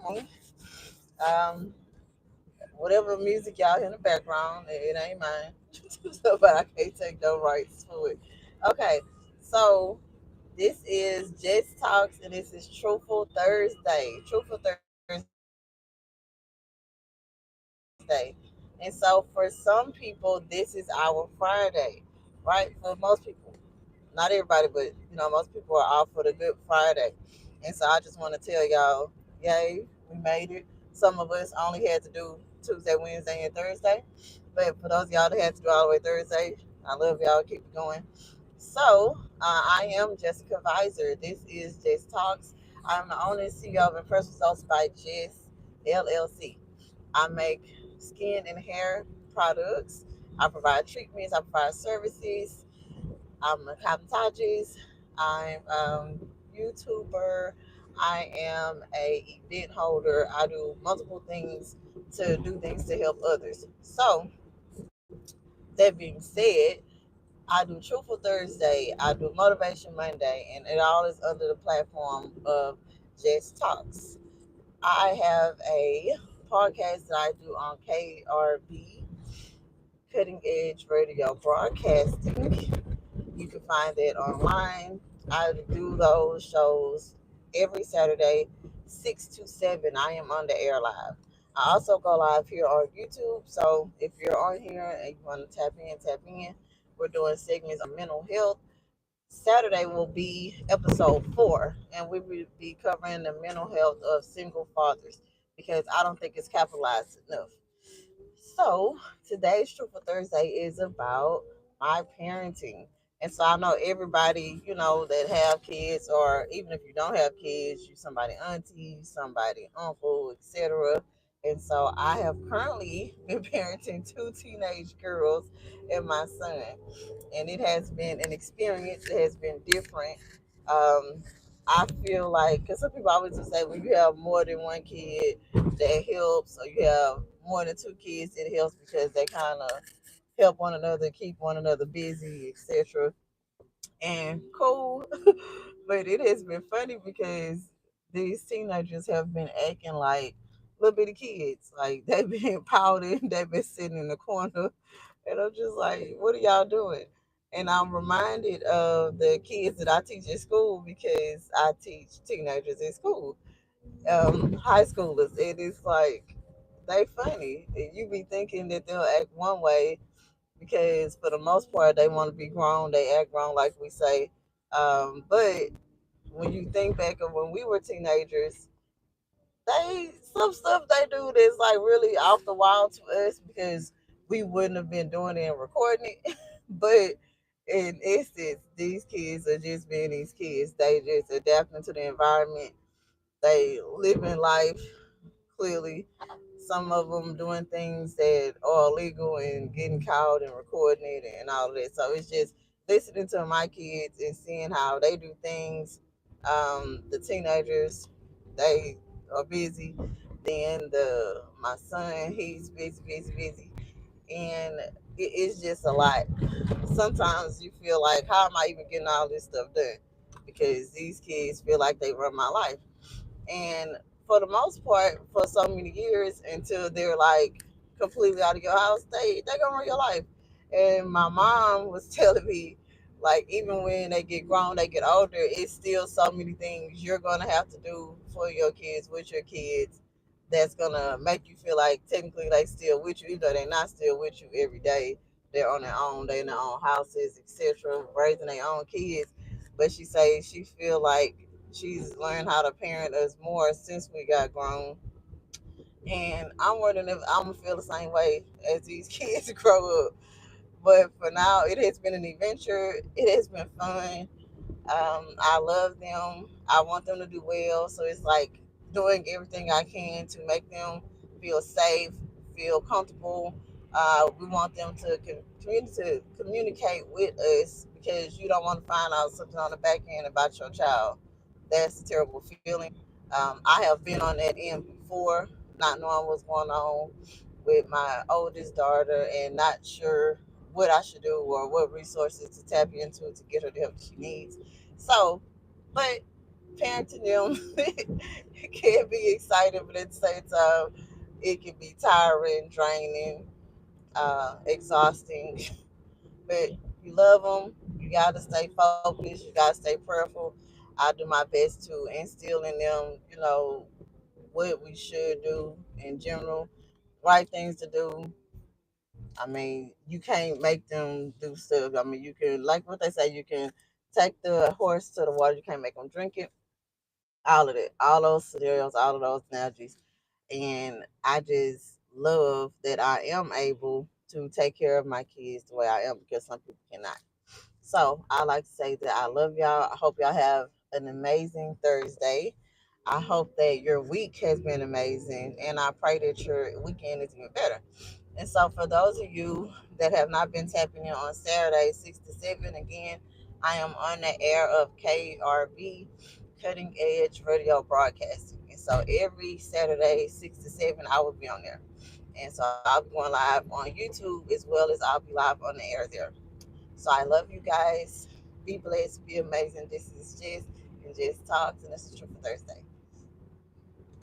morning. Um, whatever music y'all hear in the background, it ain't mine. So, but I can't take no rights for it. Okay, so this is Jess Talks, and this is Truthful Thursday. Truthful Thursday. And so for some people, this is our Friday, right? For most people, not everybody, but most people are off for the Good Friday. And so I just want to tell y'all, yay, we made it. Some of us only had to do Tuesday, Wednesday, and Thursday. But for those of y'all that had to do all the way Thursday, I love y'all. Keep it going. So, I am Jessica Visor. This is Jess Talks. I'm the owner and CEO of Impress Results by Jess LLC. I make skin and hair products. I provide treatments. I provide services. I'm a cosmetologist. I'm YouTuber. I am a event holder. I do multiple things to do things to help others. So that being said, I do Truthful Thursday. I do Motivation Monday, and it all is under the platform of Jess Talks. I have a podcast that I do on KRB, Cutting Edge Radio Broadcasting. You can find that online. I do those shows every Saturday, 6 to 7. I am on the air live. I also go live here on YouTube. So if you're on here and you want to tap in, tap in. We're doing segments on mental health. Saturday will be episode 4, and we will be covering the mental health of single fathers because I don't think it's capitalized enough. So today's Truthful Thursday is about my parenting. And so I know everybody, that have kids, or even if you don't have kids, you somebody auntie, somebody uncle, etc. And so I have currently been parenting two teenage girls and my son, and it has been an experience. It has been different. Um, I feel like, because some people always say when you have more than one kid, that helps, or you have more than two kids, it helps because they kind of help one another, keep one another busy, etc. And cool. But it has been funny because these teenagers have been acting like little bitty kids. Like they've been pouting, they've been sitting in the corner, and I'm just like, what are y'all doing? And I'm reminded of the kids that I teach at school because I teach teenagers at school, high schoolers. And it's like, they funny. And you be thinking that they'll act one way because for the most part, they want to be grown. They act grown, like we say. But when you think back of when we were teenagers, some stuff they do that's like really off the wall to us because we wouldn't have been doing it and recording it. But in essence, these kids are just being these kids. They just adapting to the environment. They living life clearly. Some of them doing things that are illegal and getting caught and recording it and all of that. So it's just listening to my kids and seeing how they do things. The teenagers, they are busy. Then the my son, he's busy, busy, busy, and it's just a lot. Sometimes you feel like, how am I even getting all this stuff done? Because these kids feel like they run my life. And for the most part, for so many years until they're like completely out of your house, they gonna run your life. And my mom was telling me, like, even when they get grown, they get older, it's still so many things you're gonna have to do for your kids, with your kids, that's gonna make you feel like technically they still with you, even though they're not still with you every day. They're on their own, they in their own houses, etc., raising their own kids. But she says she feel like she's learned how to parent us more since we got grown. And I'm wondering if I'm gonna feel the same way as these kids grow up. But for now, it has been an adventure. It has been fun. I love them. I want them to do well. So it's like doing everything I can to make them feel safe, feel comfortable. We want them to communicate with us because you don't want to find out something on the back end about your child. That's a terrible feeling. I have been on that end before, not knowing what's going on with my oldest daughter and not sure what I should do or what resources to tap into to get her the help she needs. So, but parenting them can be exciting, but at the same time, it can be tiring, draining, exhausting. But you love them. You gotta stay focused. You gotta stay prayerful. I do my best to instill in them, what we should do in general, right things to do. I mean, you can't make them do stuff. I mean, you can, like what they say, you can take the horse to the water. You can't make them drink it. All of it, all those scenarios, all of those analogies. And I just love that I am able to take care of my kids the way I am because some people cannot. So I like to say that I love y'all. I hope y'all have an amazing Thursday. I hope that your week has been amazing, and I pray that your weekend is even better. And so, for those of you that have not been tapping in on Saturday, 6 to 7, again, I am on the air of KRB, Cutting Edge Radio Broadcasting. And so, every Saturday, 6 to 7, I will be on there. And so, I'll be going live on YouTube as well as I'll be live on the air there. So, I love you guys. Be blessed, be amazing. This is Jess and Jess Talks, and this is Truthful Thursday.